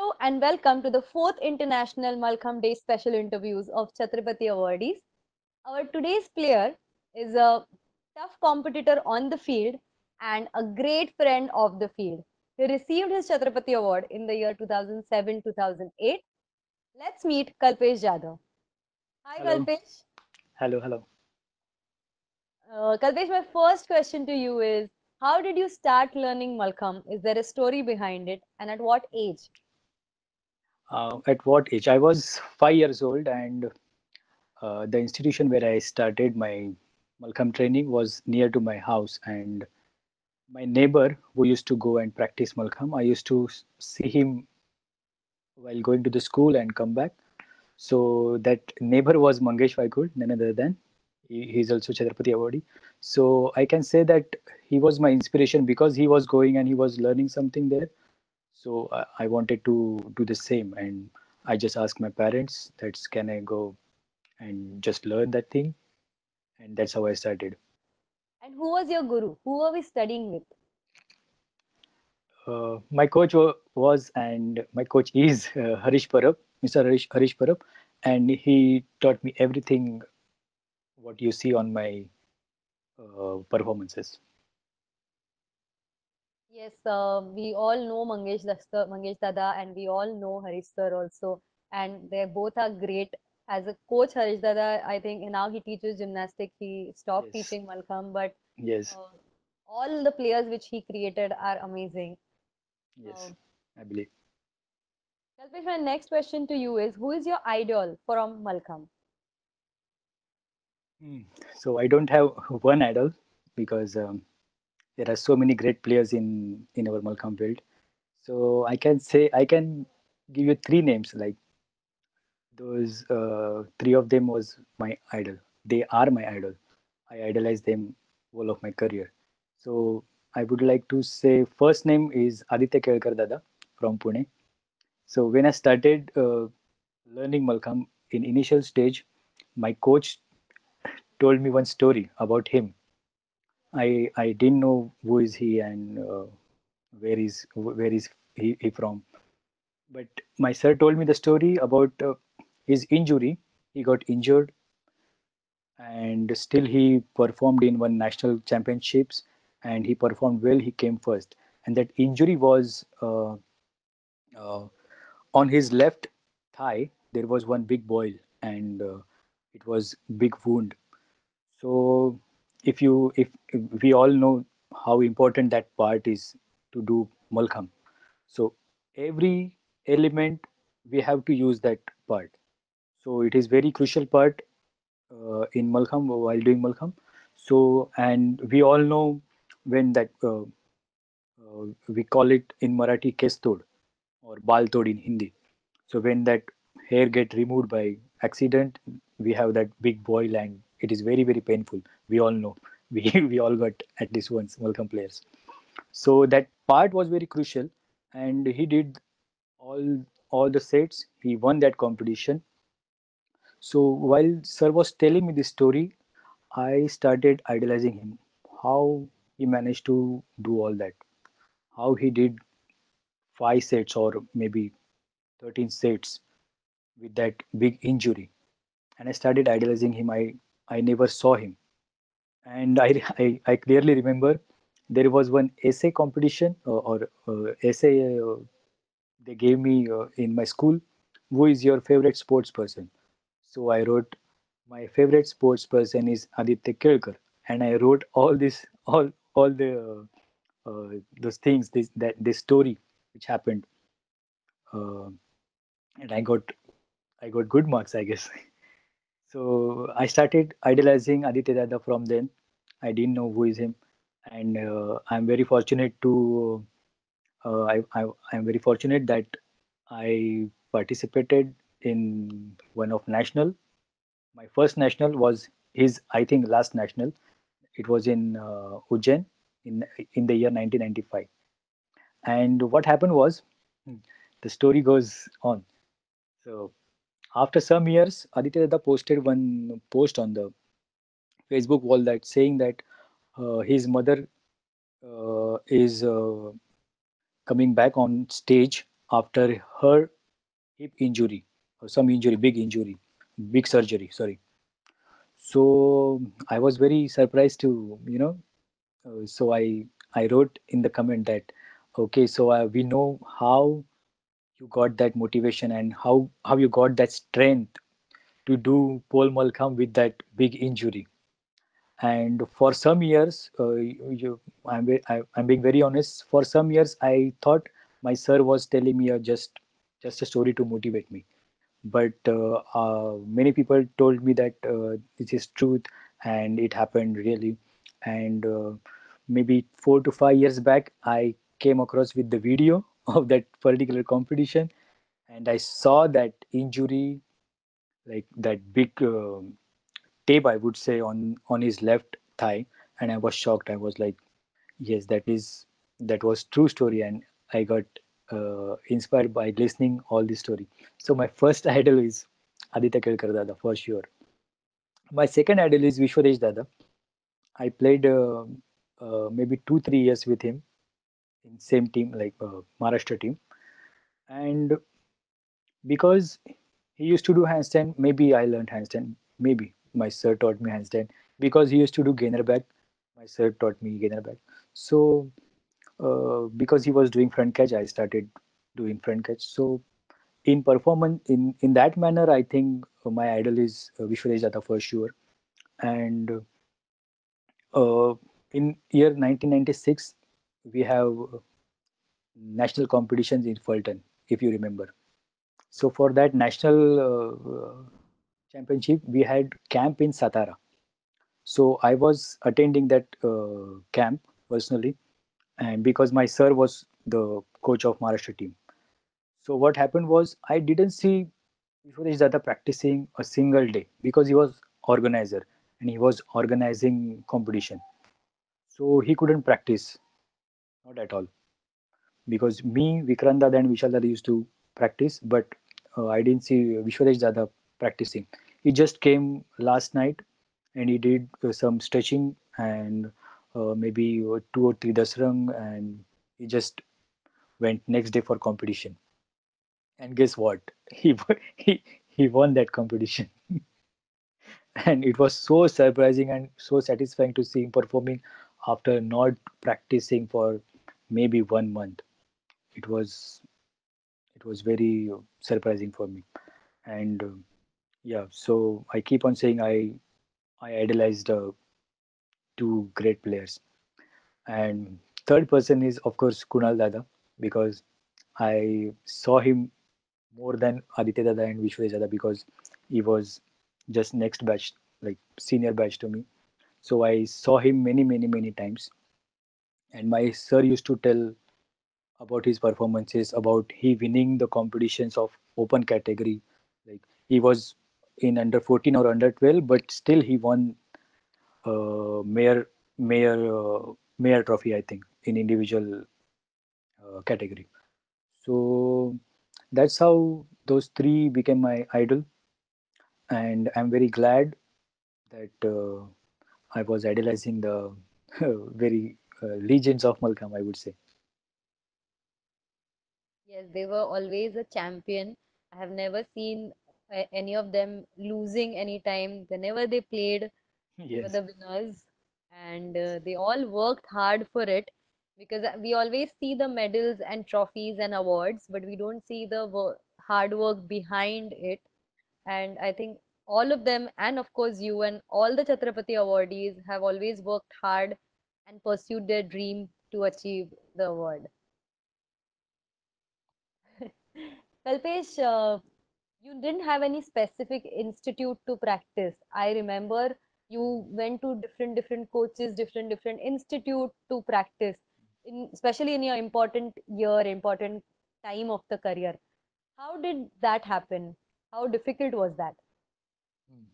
Hello and welcome to the fourth International Malcolm Day special interviews of Chhatrapati Awardees. Our today's player is a tough competitor on the field and a great friend of the field. He received his Chhatrapati Award in the year 2007-2008. Let's meet Kalpesh Jadhav. Hi Hello, Kalpesh. hello. Kalpesh, my first question to you is, how did you start learning Malcolm? Is there a story behind it and at what age? At what age? I was 5 years old, and the institution where I started my Malcolm training was near to my house. And my neighbor who used to go and practice Malcolm, I used to see him while going to the school and come back. So that neighbor was Mangesh Vaikul, none other than he's also Chhatrapati Awardee. So I can say that he was my inspiration because he was going and he was learning something there. So I wanted to do the same, and I just asked my parents that can I go and just learn that thing, and that's how I started. And who was your guru? Who were we studying with? My coach was and my coach is Harish Parab, Mr. Harish Parab, and he taught me everything what you see on my performances. Yes, we all know Mangesh Dada, and we all know Harish sir also, and they both are great. As a coach, Harish Dada, I think now he teaches gymnastics. He stopped Yes, teaching Malcolm, but yes, uh, all the players which he created are amazing. yes, Uh, I believe. Kalpesh, my next question to you is, who is your idol from Malcolm? Hmm. So I don't have one idol because there are so many great players in our Malcolm field. So I can say I can give you three names. Like those three of them was my idol. They are my idol. I idolize them all of my career. So I would like to say first name is Aditya Kelkar Dada from Pune. So when I started learning Malcolm in initial stage, my coach told me one story about him. I didn't know who is he and where is he from. But my sir told me the story about his injury. He got injured, and still he performed in one national championships, and he performed well. He came first, and that injury was uh, on his left thigh. There was one big boil, and it was big wound. So if we all know how important that part is to do Malkham. So every element we have to use that part. So it is very crucial part in Malkham while doing Malkham. So and we all know when that we call it in Marathi kestod or baltod in Hindi. So when that hair get removed by accident, we have that big boil and it is very painful. We all know. We all got at least once Malcolm players. So that part was very crucial, and he did all the sets. He won that competition. So while Sir was telling me this story, I started idolizing him. How he managed to do all that? How he did 5 sets or maybe 13 sets with that big injury? And I started idolizing him. I never saw him, and I clearly remember there was one essay competition or essay they gave me in my school. Who is your favorite sports person? So I wrote my favorite sports person is Aditya Kelkar, and I wrote all this all the those things this story which happened, uh, and I got good marks, I guess. So I started idolizing Aditya Dada from then. I didn't know who is him, and I'm very fortunate to I'm very fortunate that I participated in one of national. My first national was his, I think, last national. It was in Ujjain in the year 1995. And what happened was, hmm, the story goes on. So after some years, Aditya Dada posted one post on the Facebook wall that saying that his mother is coming back on stage after her hip injury, or some injury, big injury, big surgery. Sorry. So I was very surprised to, so I wrote in the comment that, okay, so we know how you got that motivation and how you got that strength to do pole Malkham with that big injury. And for some years, I'm being very honest. For some years, I thought my sir was telling me just a story to motivate me. But many people told me that this is truth and it happened really. And maybe 4 to 5 years back, I came across with the video of that particular competition, and I saw that injury, like that big tape, I would say, on his left thigh, and I was shocked. I was like, yes, that was true story, and I got inspired by listening all this story. So my first idol is Aditya Kelkar Dada for sure. My second idol is Vishwadesh Dada. I played maybe 2 3 years with him in same team, like Maharashtra team, and because he used to do handstand, maybe I learned handstand. Maybe my sir taught me handstand because he used to do gainer back. My sir taught me gainer back. So because he was doing front catch, I started doing front catch. So in performance, in that manner, I think my idol is Vishwadesh Datta for sure. And uh, in year 1996, we have national competitions in Fulton, if you remember. So for that national championship, we had camp in Satara. So I was attending that camp personally, and because my sir was the coach of Maharashtra team. So what happened was I didn't see Vishwadesh Datta practicing a single day because he was organizer and he was organizing competition. So he couldn't practice, not at all. Because me, Vikrant Dada and Vishal Dada used to practice, but I didn't see Vishwadesh Dada practicing. He just came last night and he did some stretching and maybe 2 or 3 dasrang, and he just went next day for competition. And guess what? He won that competition. And it was so surprising and so satisfying to see him performing after not practicing for maybe 1 month. It was it was very surprising for me. And yeah, so I keep on saying I idolized two great players. And third person is of course Kunal Dada, because I saw him more than Aditya Dada and Vishwesh Dada, because he was just next batch, like senior batch to me. So I saw him many times, and my sir used to tell about his performances, about he winning the competitions of open category. Like he was in under 14 or under 12, but still he won mayor mayor trophy, I think, in individual category. So that's how those three became my idol, and I'm very glad that I was idolizing the very legends of Malcolm, I would say. Yes, they were always a champion. I have never seen any of them losing any time. Whenever they played, they were Yes. the winners, and they all worked hard for it, because we always see the medals and trophies and awards, but we don't see the hard work behind it. And I think all of them, and of course you and all the Chhatrapati awardees, have always worked hard and pursued their dream to achieve the award. Kalpesh, you didn't have any specific institute to practice. I remember you went to different coaches, different institute to practice, especially in your important year, important time of the career. How did that happen? How difficult was that? Hmm.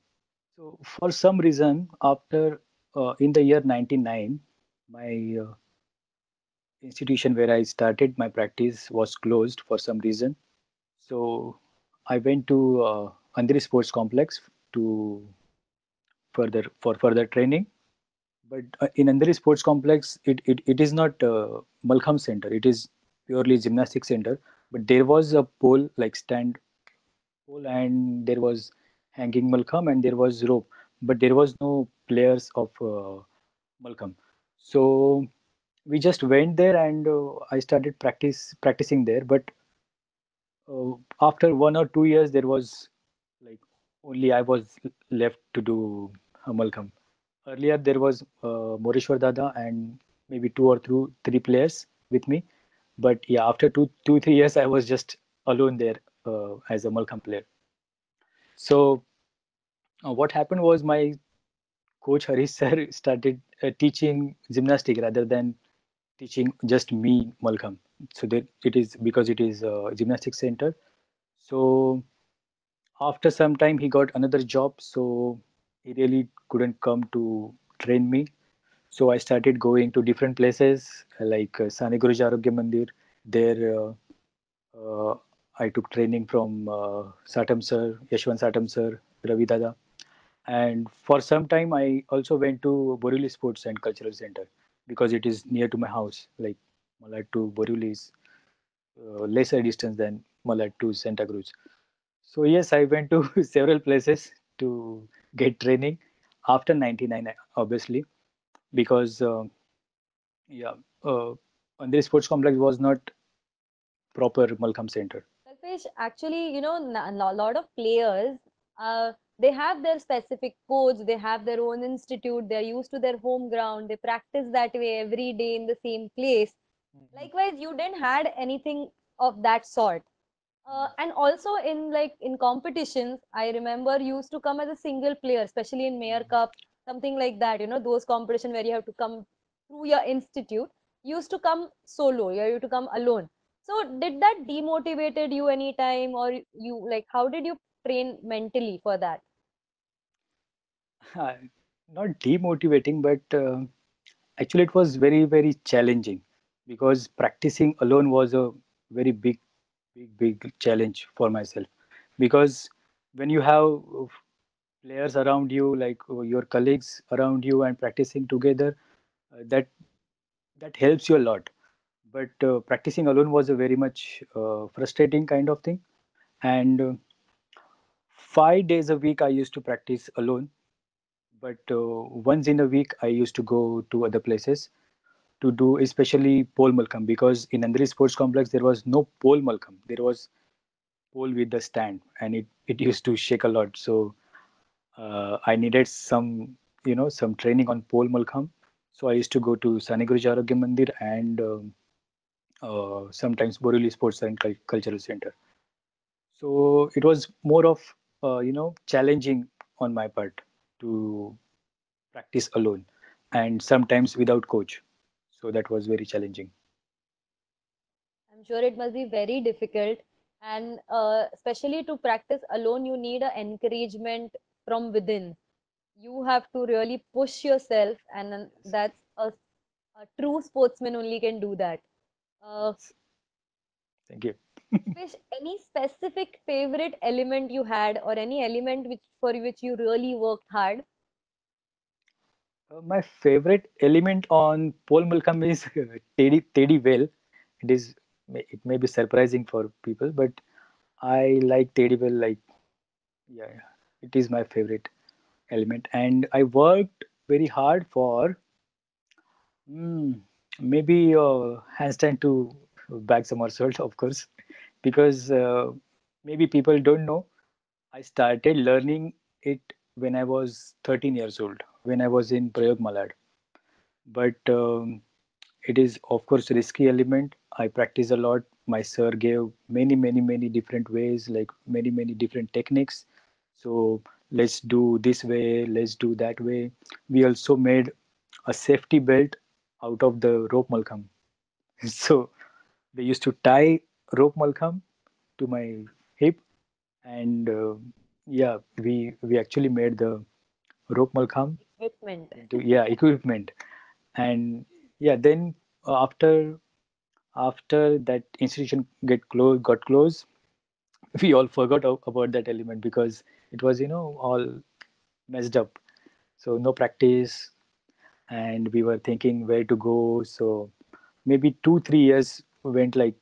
So for some reason, after in the year 99, my institution where I started my practice was closed for some reason. So I went to Andheri Sports Complex to further training. But in Andheri Sports Complex, it is not Malkham Center. It is purely gymnastic center. but there was a pole like stand pole, and there was hanging Malcolm, and there was rope, but there was no players of Malcolm. So we just went there, and I started practicing there. But after 1 or 2 years, there was like only I was left to do Malcolm. Earlier, there was Morishwar Dada and maybe two or three players with me. But yeah, after 3 years, I was just alone there as a Malcolm player. So what happened was my coach Harish sir started teaching gymnastic rather than teaching just me Malcolm. So that it is because it is a gymnastic center. So after some time, he got another job, so he really couldn't come to train me. So I started going to different places like Sani Guruji Arogya Mandir. There, uh, I took training from Satam sir, Yashwant Satam sir, Ravi Dada. And for some time, I also went to Borivali Sports and Cultural Center because it is near to my house. Like Malad to Borivali is lesser distance than Malad to Santa Cruz. So yes, I went to several places to get training after 99, obviously, because yeah, uh, Andheri Sports Complex was not proper Malcolm Center. Kalpesh, actually, a lot of players, they have their specific coach, they have their own institute, they're used to their home ground, they practice that way every day in the same place. Likewise, you didn't had anything of that sort. And also in in competitions, I remember you used to come as a single player, especially in Mayor Cup, something like that. Those competition where you have to come through your institute. You used to come solo. You used to come alone. So did that demotivated you anytime, or you like how did you train mentally for that? Not demotivating, but actually it was very, very challenging because practicing alone was a very big challenge for myself. Because when you have players around you, like your colleagues around you, and practicing together, that helps you a lot. But practicing alone was a very much frustrating kind of thing. And 5 days a week I used to practice alone, but once in a week I used to go to other places to do especially pole Malcolm, because in Andheri Sports Complex there was no pole Malcolm. There was pole with the stand, and it used to shake a lot. So I needed some training on pole Malcolm. So I used to go to Sani Guruji Arogya Mandir and sometimes Borivali Sports and Cultural Center. So it was more of challenging on my part to practice alone and sometimes without coach. So that was very challenging. I'm sure it must be very difficult. And especially to practice alone, you need a encouragement from within. You have to really push yourself, and then Yes. that's a true sportsman only can do that. Uh, Yes. Thank you. Kalpesh, any specific favorite element you had, or any element for which you really worked hard? My favorite element on pole Malcolm is Teddy Well. It may be surprising for people, but I like Teddy Well. Like, yeah, it is my favorite element, and I worked very hard for mm, maybe handstand to back somersault, of course, because maybe people don't know. I started learning it when I was 13 years old, when I was in Prayog Malad. But it is, of course, risky element. I practice a lot. My sir gave many different ways, like many different techniques. So let's do this way, let's do that way. We also made a safety belt out of the rope malkham. So they used to tie rope malkham to my hip, and yeah, we actually made the rope malkham Equipment. into, yeah, equipment. And yeah, then after that institution got closed, we all forgot about that element because it was all messed up. So no practice, and we were thinking where to go. So maybe 2 3 years went like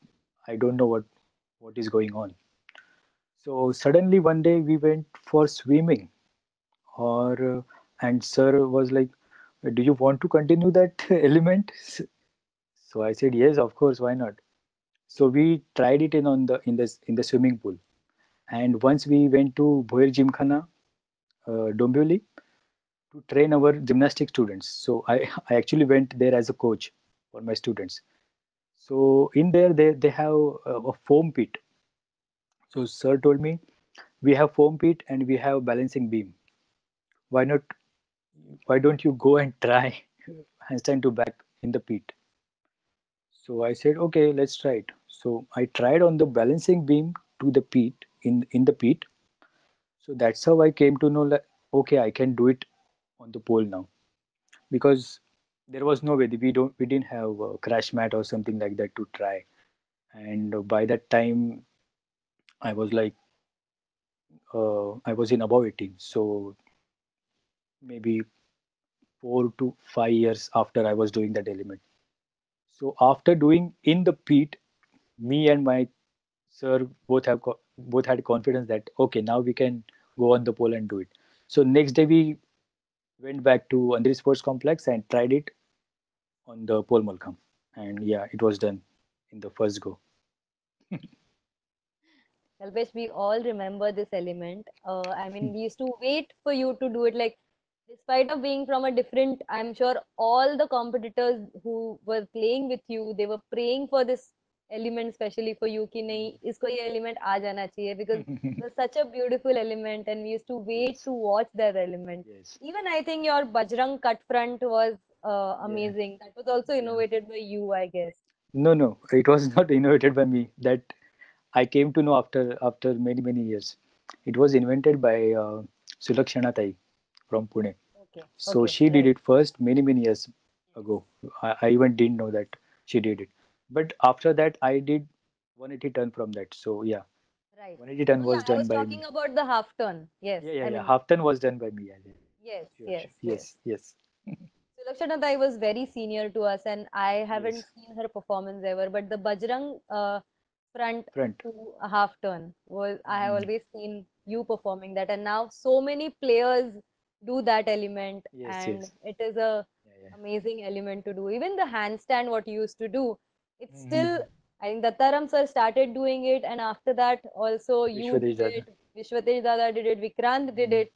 I don't know what. what is going on. So suddenly one day we went for swimming, or and sir was like, "Do you want to continue that element?" So I said, "Yes, of course, why not?" So we tried it in the swimming pool, and once we went to Bhoer Gymkhana, Dombivli, to train our gymnastic students. So I actually went there as a coach for my students. So in there they have a foam pit. So sir told me, we have foam pit and we have balancing beam. Why not? Why don't you go and try handstand to back in the pit? So I said, okay, let's try it. So I tried on the balancing beam to the pit in the pit. So that's how I came to know that okay, I can do it on the pole now, because there was no way, we didn't have a crash mat or something like that to try. And by that time I was like I was in above 18, so maybe 4 to 5 years after I was doing that element. So after doing in the pit, me and my sir both had confidence that okay, now we can go on the pole and do it. So next day we went back to Andheri Sports Complex and tried it on the pole Malkham, and yeah, it was done in the first go. Kalpesh, we all remember this element. I mean, we used to wait for you to do it. Like, despite of being from a different, I'm sure all the competitors who were playing with you, they were praying for this element, especially for you, कि नहीं इसको ये element आ जाना चाहिए, because it was such a beautiful element, and we used to wait Yes, to watch that element. yes, Even I think your Bajrang cut front was yeah, amazing. That was also yeah. innovated by you, I guess. No, no, it was not invented by me. That I came to know after many years. It was invented by Sulakshana Tai from Pune. Okay, So okay, she did right. it first many years ago. I even didn't know that she did it. But after that, I did 180 turn from that. So yeah, Right. 180 turn No, yeah, was I done was by talking me. about the half turn. Yes, I Yeah. mean, Half turn was done by me. Yeah, yeah. yes, Sure, yes, sure. yes. Yes. So Lakshana Dai was very senior to us, and I haven't Yes. seen her performance ever. But the Bajrang front Front. to a half turn was, I have Mhm. always seen you performing that, and now so many players do that element, Yes, and yes. it is a Yeah, yeah. amazing element to do. Even the handstand, what you used to do, it's still. Mhm. I think Dattaram sir started doing it, and after that also you Vishwadesh did Dada. it, Vishwatesh Dada did it, Vikrant did Mhm. it,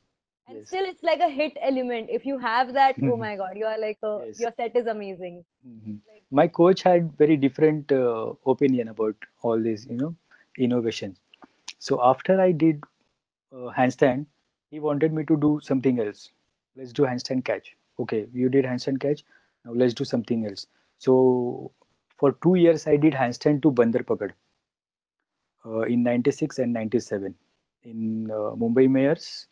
and Yes. still it's like a hit element. If you have that, oh my God, you are like Yes. your set is amazing. Mhm. Like, My coach had very different opinion about all these, innovations. So after I did handstand, he wanted me to do something else. Let's do handstand catch. Okay, you did handstand catch. Now let's do something else. So for 2 years, I did handstand to Bandar Pakad in 96 and 97 in Mumbai Mayors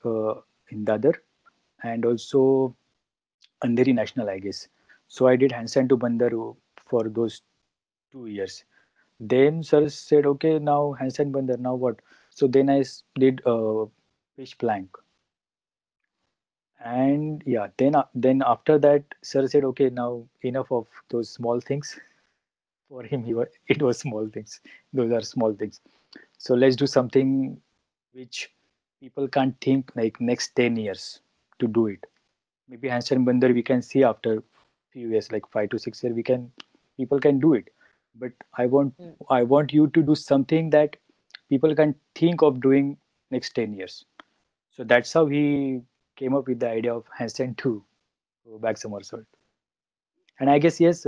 in Dadar, and also Andheri National, I guess. So I did handstand to Bandar for those 2 years. Then sir said, okay, now handstand Bandar, now what? So then did fish plank. And yeah, then after that, sir said, okay, now enough of those small things. For him, it was small things. Those are small things. So let's do something which people can't think like next 10 years to do it. Maybe handstand bandar we can see after few years, like 5 to 6 years, people can do it. But mm, I want you to do something that people can think of doing next 10 years. So that's how he came up with the idea of handstand to back somersault. And I guess yes,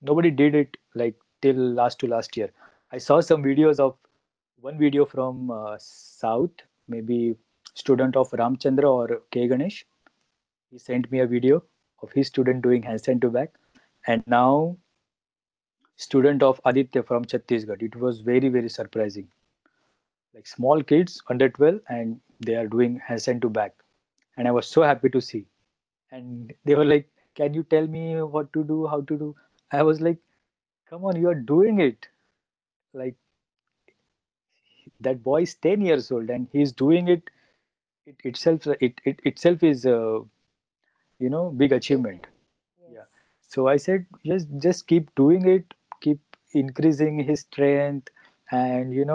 nobody did it like till last to last year. I saw some videos of one video from South, maybe student of Ramchandra or K Ganesh. He sent me a video of his student doing handstand to back, and now student of Aditya from Chhattisgarh. It was very surprising. Like small kids under 12, and they are doing handstand to back, and I was so happy to see. And they were like, "Can you tell me what to do, how to do?" I was like, "Come on, you are doing it!" Like that boy is 10 years old, and he's doing it. It itself is big achievement. achievement. Yes. Yeah. So I said, just keep doing it, keep increasing his strength, And you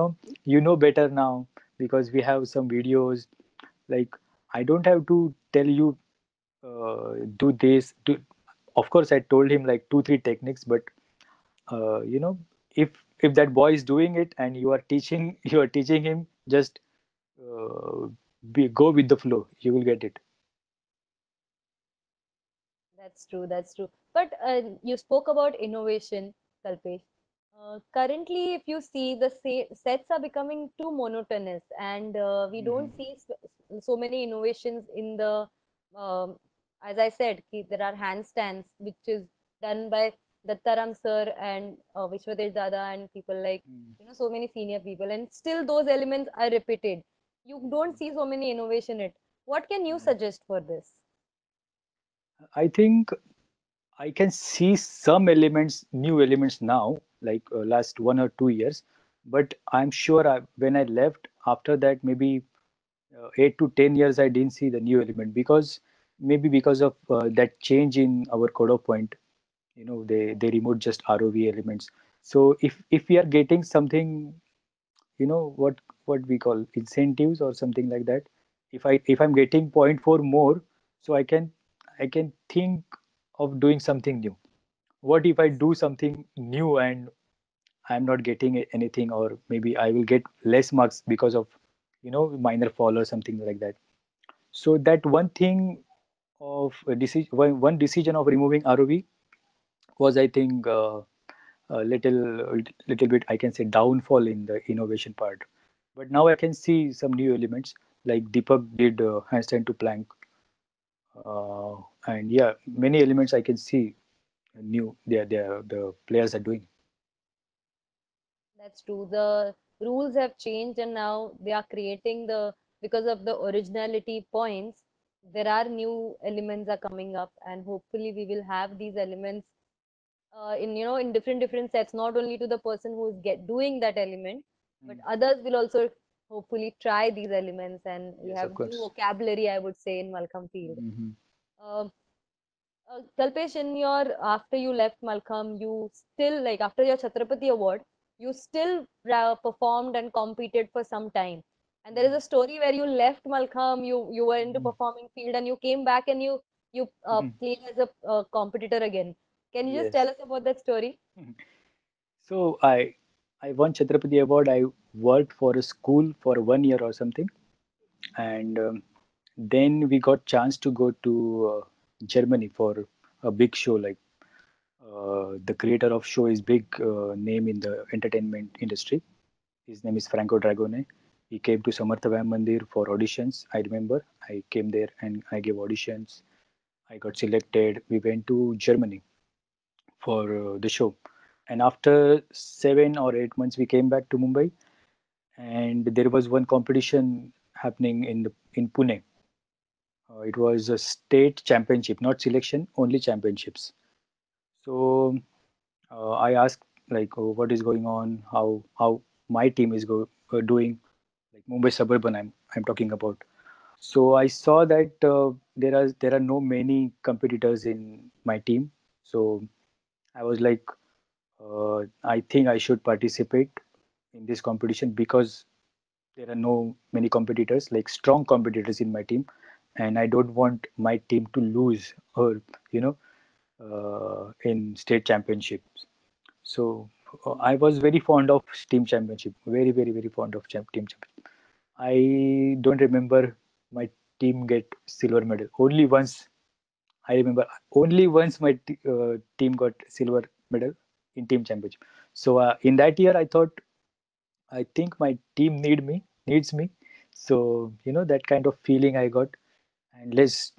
know better now because we have some videos. Like, I don't have to tell you do this. Do Of course I told him like two three techniques, but you know if that boy is doing it and you are teaching you are teaching him, just uh, go with the flow, you will get it. That's true. That's true. But you spoke about innovation, Kalpesh. Currently, if you see, the sets are becoming too monotonous, and we don't Mhm. see so many innovations in the. As I said, there are handstands, which is done by Dattaram sir and Vishwadev Dada and people like Mm. so many senior people, and still those elements are repeated. You don't see so many innovation in it. What can you Mm. suggest for this? I think I can see some elements, new elements now, like last 1 or 2 years. But I'm sure when I left after that, maybe 8 to 10 years, I didn't see the new element because maybe because of that change in our code of point. They removed just ROV elements. So if we are getting something, what we call incentives or something like that, if I'm getting point 0.4 more, so I can think of doing something new. What if I do something new and I'm not getting anything, or maybe I will get less marks because of minor fall or something like that. So that one thing of a decision, one decision of removing ROV was, I think, a little bit, I can say, downfall in the innovation part. But now I can see some new elements, like Deepak did handstand to plank, and yeah, many elements I can see new. The players are doing. That's true. The rules have changed, and now they are creating because of the originality points, there are new elements are coming up, and hopefully we will have these elements in different sets, not only to the person who is doing that element, but Mm. others will also hopefully try these elements, and you Yes, have of new course. vocabulary, I would say, in Malcolm Field. Hmm. Um Kalpesh, in your after you left Malcolm, you still like after your Chhatrapati Award, you still performed and competed for some time. And there is a story where you left Malcolm, you were into Hmm. performing field, and you came back and you Hmm. played as a competitor again. Can you just tell Yes. us about that story? Mhm. So I won Chhatrapati Award. I worked for a school for 1 year or something, and then we got chance to go to Germany for a big show. Like, the creator of show is big name in the entertainment industry. His name is Franco Dragone. He came to Samartha Vyam Mandir for auditions. I remember I came there and I gave auditions. I got selected. We went to Germany for the show. And after 7 or 8 months, we came back to Mumbai, and there was one competition happening in Pune. It was a state championship, not selection, only championships. So I asked, like, oh, what is going on, how my team is doing, like Mumbai Suburban. I'm talking about. So I saw that there are no many competitors in my team. So I was like, I think I should participate in this competition because there are no many competitors, like strong competitors in my team, and I don't want my team to lose, or you know in state championships. So I was very fond of team championship, very very very fond of team championship. I don't remember my team get silver medal. Only once I remember. Only once my team got silver medal in team championship. So in that year, I thought, I think my team needs me. So that kind of feeling I got, and let's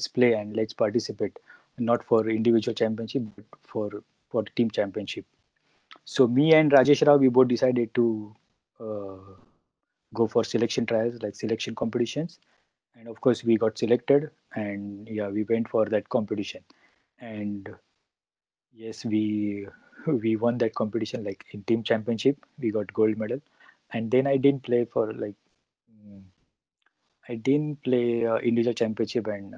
play and let's participate, not for individual championship, but for the team championship. So me and Rajesh Rao, we both decided to uh, go for selection trials, like selection competitions, and of course we got selected, and yeah, we went for that competition, and yes, we won that competition, like in team championship we got gold medal. And then mm, I didn't play individual championship and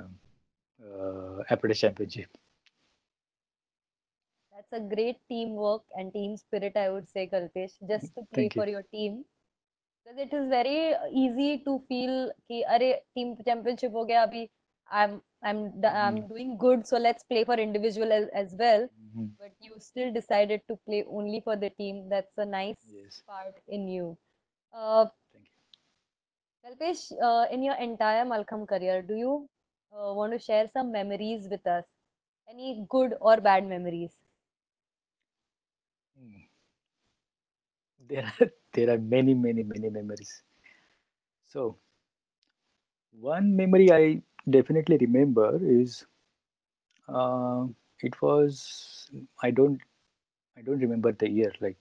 apprentice championship. That's a great teamwork and team spirit, I would say, Kalpesh, just to play Thank you. for your team. Because it is very easy to feel कि अरे team championship हो गया अभी I'm Mhm. doing good, so let's play for individual as well. Mhm. But you still decided to play only for the team. That's a nice Yes. part in you. Uh, Thank you. Kalpesh, in your entire Malcolm career, do you want to share some memories with us? Any good or bad memories? Mm. There are many memories. So one memory I definitely remember is uh, it was I don't remember the year, like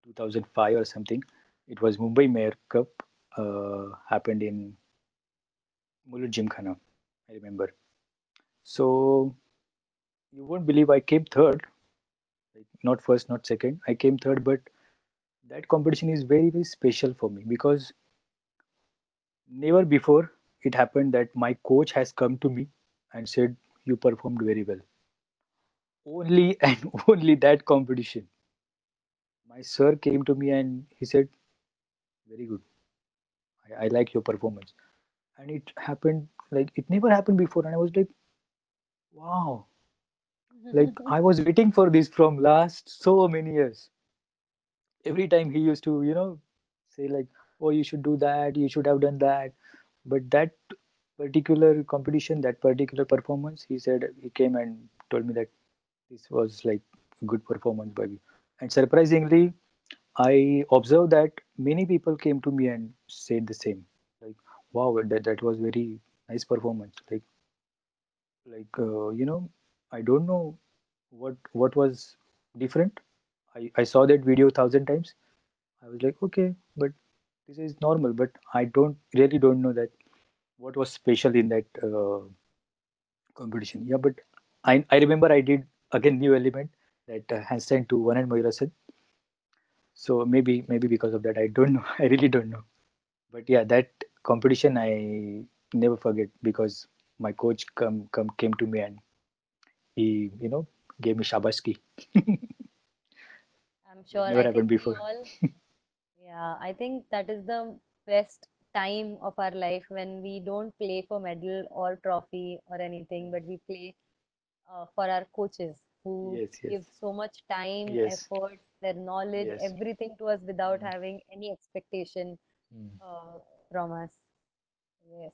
2005 or something. It was Mumbai Mayor Cup, happened in Mulud Gymkhana, I remember. So you won't believe I came third, like not first, not second. I came third, but that competition is very special for me because never before it happened that my coach has come to me and said, "You performed very well." Only and only that competition. My sir came to me and he said, "Very good. I like your performance." And it happened like it never happened before. And I was like, wow, like I was waiting for this from last so many years. Every time he used to, say like, oh, you should do that, you should have done that. But that particular competition, that particular performance, he said, he came and told me that this was like a good performance by you. And surprisingly, I observed that many people came to me and said the same. Like, wow, that was very nice performance. I don't know what was different. I saw that video 1,000 times. I was like, okay, but this is normal. But I don't know that what was special in that competition. Yeah, but I remember I did again new element that handstand to one and Mayurasan. So maybe because of that, I don't know. I really don't know. But yeah, that competition I never forget because my coach came to me and he gave me shabaski. I'm That sure. never I happened think we before. all, yeah, I think that is the best time of our life when we don't play for medal or trophy or anything, but we play for our coaches who Yes, yes, give so much time, yes, effort, their knowledge, yes. everything to us without Mm, having any expectation mm, uh, from us. Yes.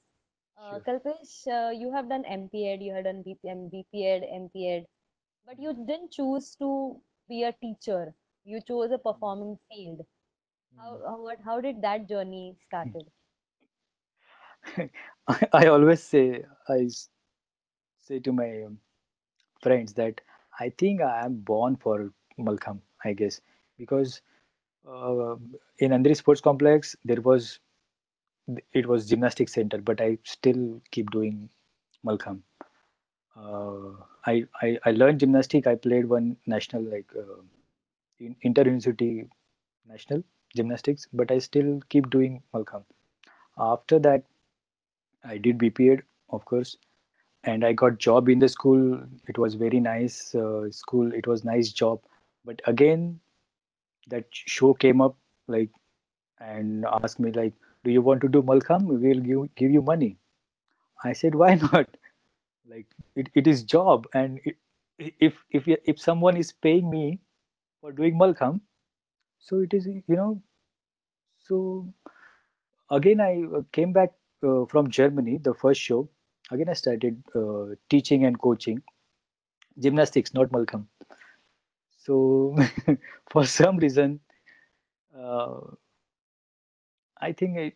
sure. Kalpesh, you have done MPEd, you have done BPEd, MPEd, but you didn't choose to be a teacher. You chose a performing field. How did that journey started? I always say to my friends that I think I am born for Malkham, I guess, because uh, in Andheri Sports Complex it was gymnastics center, but I still keep doing Malkham. I learned gymnastic. I played one national like inter-university national gymnastics, but I still keep doing Malkham. After that, I did BPEd, of course, and I got job in the school. It was very nice school. It was nice job, but again that show came up like and asked me like, "Do you want to do Malkham? We will give you money." I said, "Why not? Like it is job, and if someone is paying me for doing Malkham, so it is so again I came back from Germany, the first show. Again I started teaching and coaching gymnastics, not Malcolm. So for some reason, uh, I think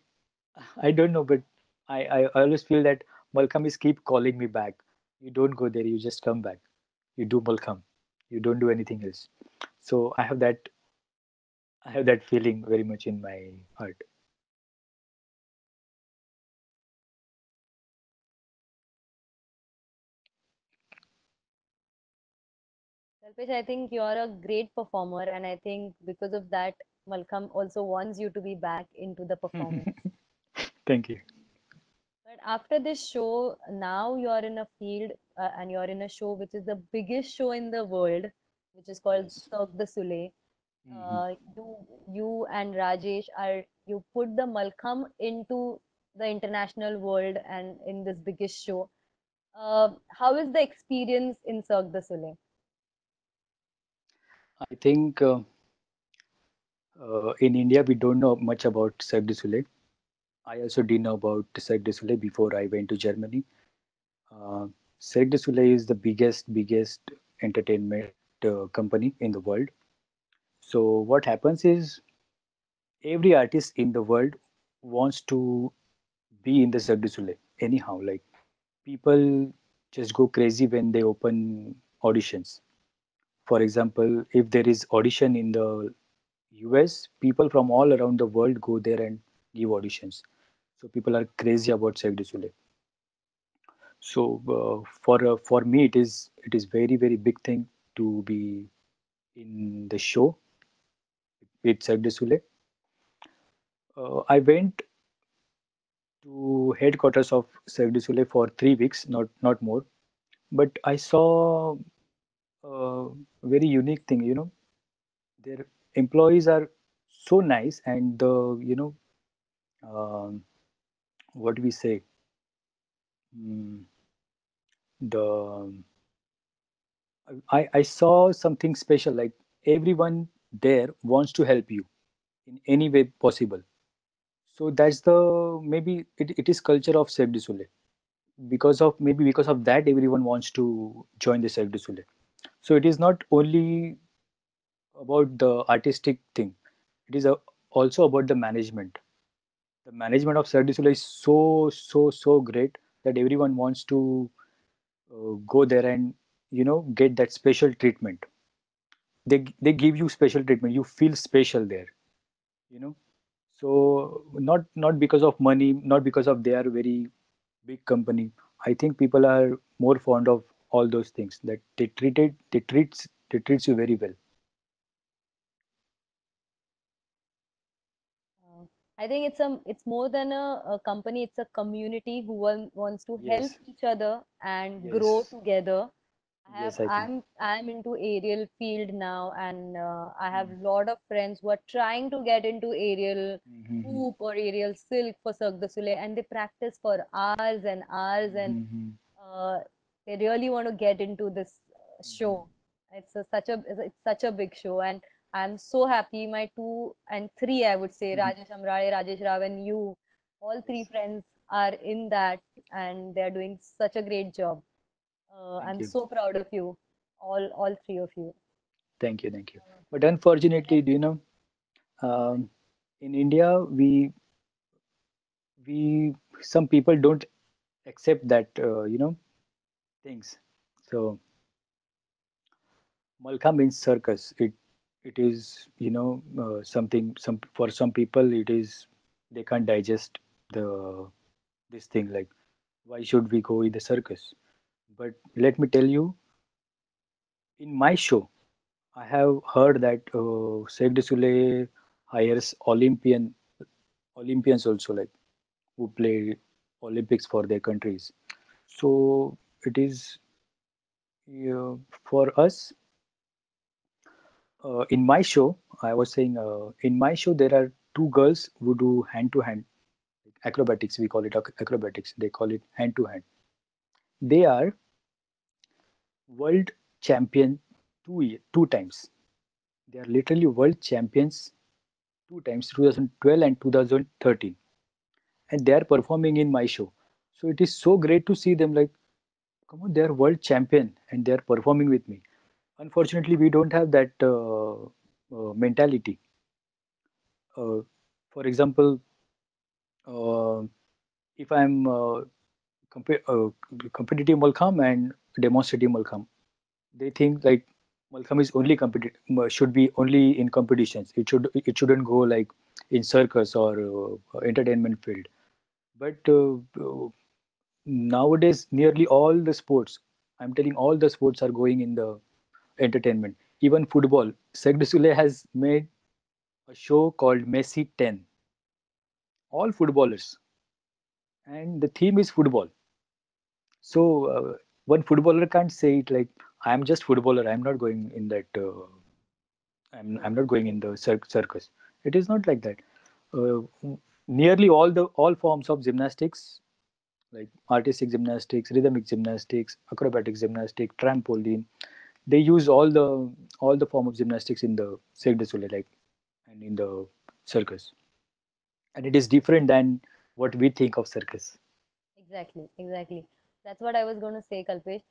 I don't know, but I always feel that Malcolm is keep calling me back. You don't go there, you just come back. You do Malcolm. You don't do anything else. So I have that feeling very much in my heart. Kalpesh, I think you are a great performer, and I think because of that, Malcolm also wants you to be back into the performance. Thank you. But after this show, now you are in a field and you're in a show which is the biggest show in the world. which is called Yes. Cirque du Soleil. Hmm. You and Rajesh are you put the Malkham into the international world and in this biggest show. How is the experience in Cirque du Soleil? I think in India we don't know much about Cirque du Soleil. I also didn't know about Cirque du Soleil before I went to Germany. Uh, Cirque du Soleil is the biggest entertainment company in the world. So what happens is every artist in the world wants to be in the Cirque du Soleil anyhow. Like people just go crazy when they open auditions. For example, if there is audition in the US, people from all around the world go there and give auditions. So people are crazy about Cirque du Soleil. So for me, it is very big thing to be in the show with Cirque du Soleil. I went to headquarters of Cirque du Soleil for 3 weeks, not more. But I saw a very unique thing. Their employees are so nice, and um, what we say, mm, the I saw something special. Like everyone there wants to help you in any way possible. So that's the maybe it is culture of Cirque du Soleil. Because of that everyone wants to join the Cirque du Soleil. So it is not only about the artistic thing. It is also about the management. The management of Cirque du Soleil is so great that everyone wants to go there and get that special treatment. They give you special treatment. You feel special there. You know. So not because of money, not because of they are very big company. I think people are more fond of all those things that they treats you very well. Uh, I think it's more than a company. It's a community who wants to help Yes, each other and grow yes, together. yes. I think. I'm into aerial field now, and I have Mm-hmm. a lot of friends who are trying to get into aerial Mm-hmm. hoop or aerial silk for Cirque du Soleil, and they practice for hours and hours, and Mm-hmm. uh, they really want to get into this show. It's such a big show, and I'm so happy. My two and three, I would say, Mm-hmm. Rajesh Amrale, Rajesh Rao, and you, all three Yes. friends are in that, and they're doing such a great job. Thank I'm you. so proud of you, all three of you. Thank you. Thank you. Uh, But unfortunately, um, in India, we some people don't accept that things. So Malka means circus. It is something for some people it is they can't digest the this thing like why should we go in the circus? But let me tell you, in my show, I have heard that Cirque du Soleil hires Olympians also like who play Olympics for their countries. So it is for us in my show. I was saying in my show there are two girls who do hand to hand acrobatics. We call it acrobatics. They call it hand to hand. They are world champion two times. They are literally world champions two times, 2012 and 2013, and they are performing in my show. So it is so great to see them like, come on, they are world champion and they are performing with me. Unfortunately, we don't have that mentality. Uh, for example, uh, if I'm competitive Malkham and demonstrative Malkham, they think like Malkham is only competitive, should be only in competitions. It shouldn't go like in circus or entertainment field. But nowadays, nearly all the sports, I'm telling all the sports are going in the entertainment. Even football. Cirque du Soleil has made a show called Messi 10. All footballers, and the theme is football. So one footballer can't say it like I'm just footballer. I'm not going in that. I'm not going in the circus. It is not like that. Uh, Nearly all forms of gymnastics, like artistic gymnastics, rhythmic gymnastics, acrobatic gymnastics, trampoline, they use all the form of gymnastics in the Cirque du Soleil, like, and in the circus, and it is different than what we think of circus. Exactly, exactly. That's what I was going to say, Kalpesh.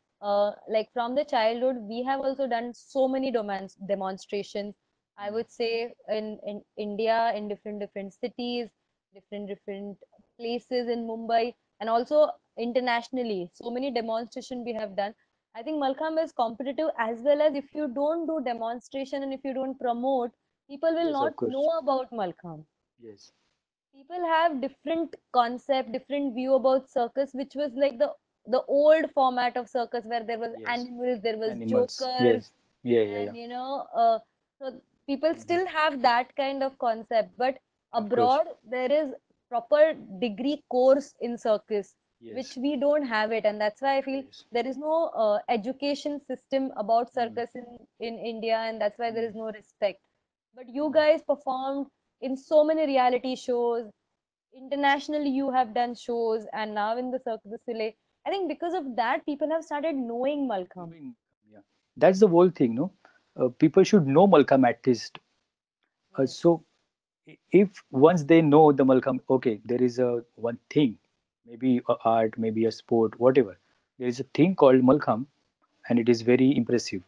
Like from the childhood, we have also done so many demonstrations. I Mm. would say in India, in different cities, different places in Mumbai, and also internationally. So many demonstration we have done. I think Malkham is competitive as well as if you don't do demonstration and if you don't promote, people will Yes, not of course. know about Malkham. Yes. People have different concept, different view about circus, which was like the old format of circus where there was Yes. animals, there was Animals. jokers, Yes. Yeah, yeah, yeah. and so people Mhm. still have that kind of concept, but Of course. abroad there is proper degree course in circus, which Yes. we don't have it, and that's why I feel Yes. there is no education system about Mm. circus in India, and that's why there Mm. is no respect. But you Mm. guys performed in so many reality shows. Internationally, you have done shows, and now in the Cirque du Soleil. I think because of that, people have started knowing Malcolm. Knowing Malcolm, yeah. That's the whole thing, no? People should know Malcolm at least. Yes. So if once they know the Malcolm, okay, there is a one thing, maybe a art, maybe a sport, whatever. There is a thing called Malcolm, and it is very impressive.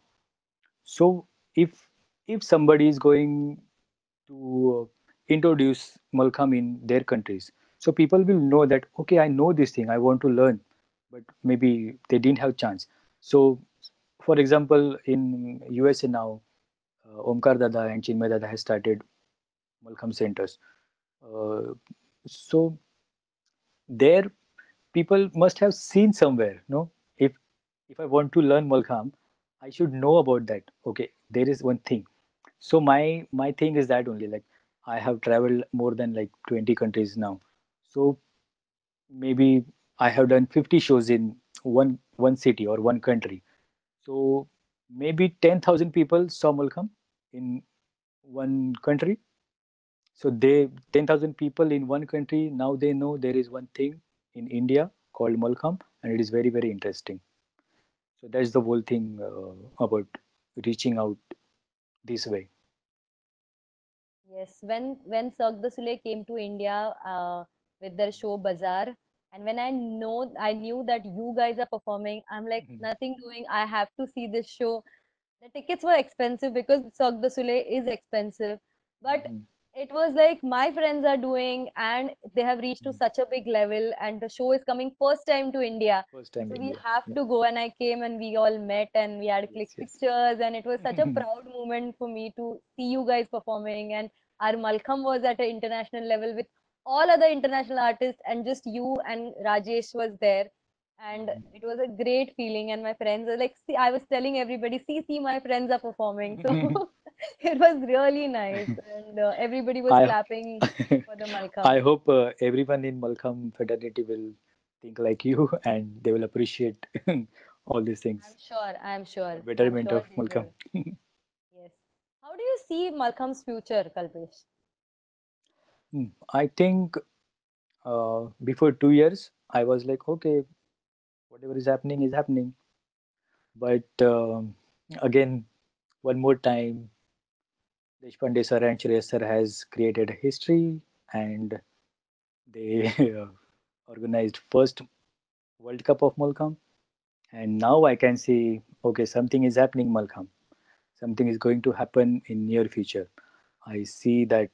So if if somebody is going to introduce Malcolm in their countries, so people will know that okay, I know this thing, I want to learn, but maybe they didn't have chance. So, for example, in USA now, Omkar Dada and Chinmay Dada has started Malcolm centers. Uh, so there, people must have seen somewhere, no? If I want to learn Malkham, I should know about that. Okay, there is one thing. So my thing is that only, like, I have traveled more than like 20 countries now. So maybe I have done 50 shows in one city or one country. So maybe 10,000 people saw Malkham in one country. So they 10,000 people in one country, now they know there is one thing in India called Malkham, and it is very, very interesting. So that's the whole thing about reaching out this way. Yes, when Cirque du Soleil came to India with their show Bazaar, and when I knew that you guys are performing, I'm like Mhm. nothing doing. I have to see this show. The tickets were expensive because Cirque du Soleil is expensive, but Mhm. it was like my friends are doing, and they have reached to Mhm. such a big level, and the show is coming first time to India. First time So we India. have Yeah. to go, and I came, and we all met, and we had click Yes, yes. pictures, and it was such a proud moment for me to see you guys performing, and our Malcolm was at an international level with all other international artists, and just you and Rajesh was there. And Mhm. it was a great feeling. And my friends were like, see, I was telling everybody, see, my friends are performing. So it was really nice. And everybody was I clapping for the I Malcolm. hope everyone in Malcolm fraternity will think like you and they will appreciate all these things I'm for sure, I'm betterment sure of they Malcolm. will. Yes. How do you see Malcolm's future, Kalpesh? I think before 2 years, I was like, okay, whatever is happening is happening. But again, one more time, Deshpande sir and Shreyas sir has created a history, and they organized first World Cup of Malkham. And now I can see, okay, something is happening, Malkham. Something is going to happen in near future. I see that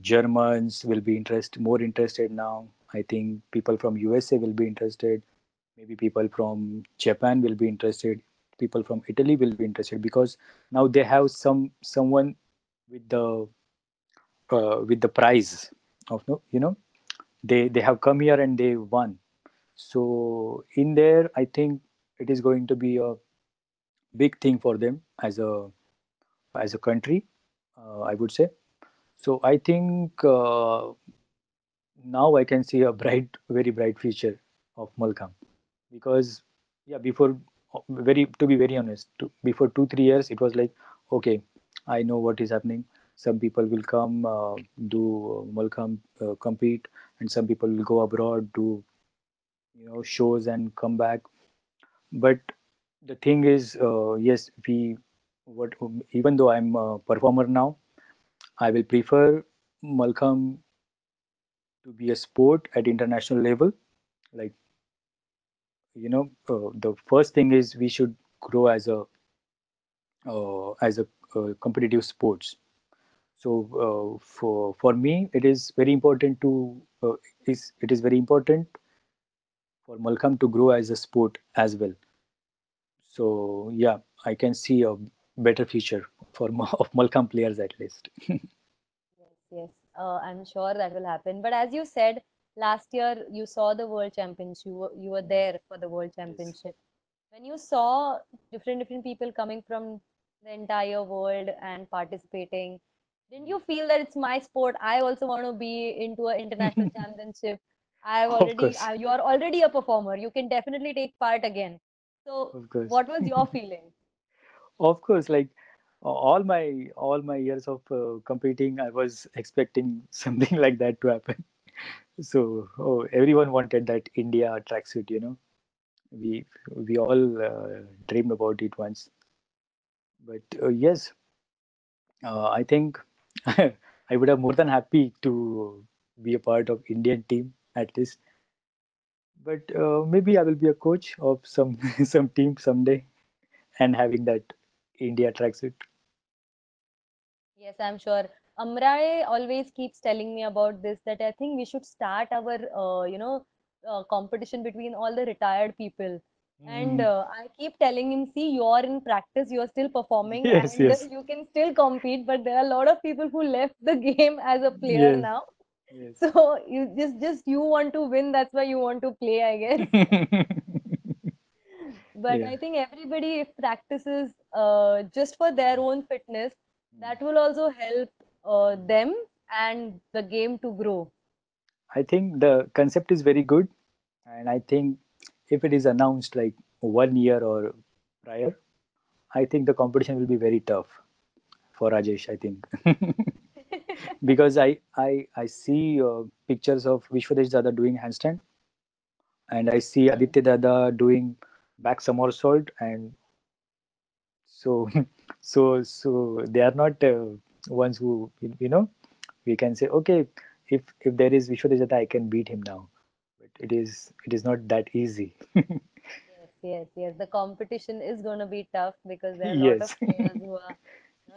Germans will be more interested now. I think people from USA will be interested. Maybe people from Japan will be interested. People from Italy will be interested because now they have someone with the prize of, no, they have come here and they won. So in there, I think it is going to be a big thing for them as a country. I would say. So I think now I can see a bright, very bright future of Malkham because, yeah, before very, to be very honest, before 2 3 years it was like, okay, I know what is happening. Some people will come, do Malcolm, compete, and some people will go abroad, do shows and come back. But the thing is, yes, we what even though I'm a performer now, I will prefer Malcolm to be a sport at international level. Like, the first thing is we should grow as a competitive sports. So for me, it is very important to is it is very important for Malcolm to grow as a sport as well. So yeah, I can see a better future for of Malcolm players at least. Yes, yes. I'm sure that will happen. But as you said, last year you saw the World Championship. You were there for the World Yes, Championship. When you saw different people coming from the entire world and participating, didn't you feel that it's my sport? I also want to be into an international championship. of course, You are already a performer. You can definitely take part again. So, of course. what was your feeling? Of course, like all my years of competing, I was expecting something like that to happen. So everyone wanted that India tracksuit. We all dreamed about it once. But yes, I think I would have more than happy to be a part of Indian team at least. But maybe I will be a coach of some some team someday and having that India tracksuit. Yes, I'm sure. Amrae always keeps telling me about this that I think we should start our, competition between all the retired people. And Mm, I keep telling him, see, you're in practice, you're still performing, yes, and yes, you can still compete. But there are a lot of people who left the game as a player yes, now. yes. So you just you want to win, that's why you want to play, I guess. But Yeah. I think everybody, if practices just for their own fitness, Mm. that will also help them and the game to grow. I think the concept is very good, and I think if it is announced like 1 year or prior, I think the competition will be very tough for Rajesh. I think because I see pictures of Vishwadesh Dada doing handstand, and I see Hmm. Aditya Dada doing back somersault, and so so they are not ones who we can say, okay, if there is Vishwadesh Dada, I can beat him now, but it is not that easy. Yes, yes, yes. The competition is going to be tough because there are a lot of Yes. players who are.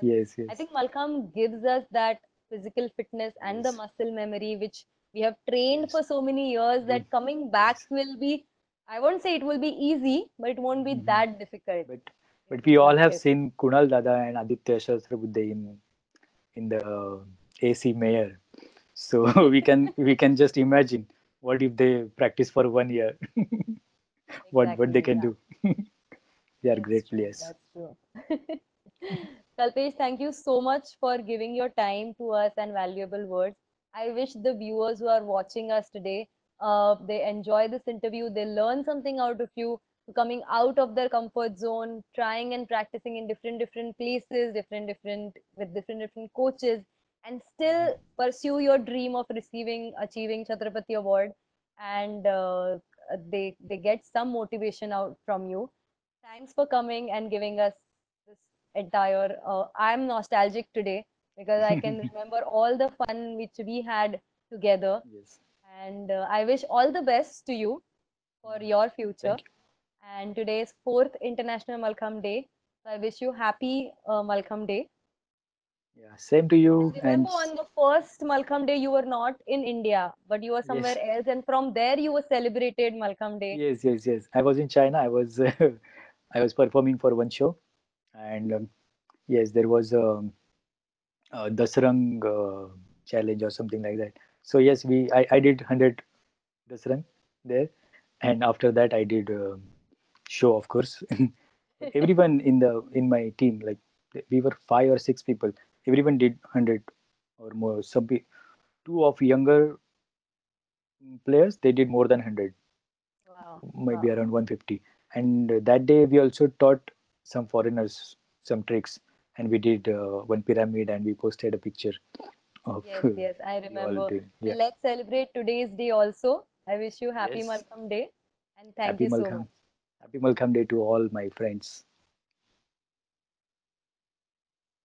Yes, I yes, think Malcolm gives us that physical fitness and the yes, muscle memory which we have trained yes, for so many years good, that coming back yes. will be, I won't say it will be easy, but it won't be Mhm. that difficult but in we all have practice. seen Kunal Dada and Aditya Shastra in the AC Mayor, so we can just imagine what if they practice for 1 year, what they Exactly. can Yeah, do. They are that's great true. players. That's true. Kalpesh, thank you so much for giving your time to us and valuable words. I wish the viewers who are watching us today, they enjoy this interview, they learn something out of you, coming out of their comfort zone, trying and practicing in different places, different with different coaches, and Mhm. still pursue your dream of achieving Chhatrapati Award, and they get some motivation out from you. Thanks for coming and giving us this entire. I'm nostalgic today because I can remember all the fun which we had together. Yes. And I wish all the best to you for Mhm. your future. Thank you. And today is 4th International Malcolm Day. So I wish you happy Malcolm Day. Yeah, same to And you. And remember, on the first Malcolm Day, you were not in India, but you were somewhere yes, else. And from there, you were celebrated Malcolm Day. yes, yes, yes. I was in China. I was I was performing for one show, and yes, there was a Dasrang challenge or something like that. So yes, I did 100 Dasrang there, and after that I did show, of course. But everyone in my team, like we were 5 or 6 people, everyone did 100 or more. Two of younger players, they did more than 100, Wow. maybe Wow. around 150. And that day we also taught some foreigners some tricks, and we did one pyramid, and we posted a picture of Yes, yes, I we all remember. doing. So Yeah. let's celebrate today's day also. I wish you happy Yes. Malcolm Day and thank Happy you so much. Malcolm. Happy Malcolm Day to all my friends.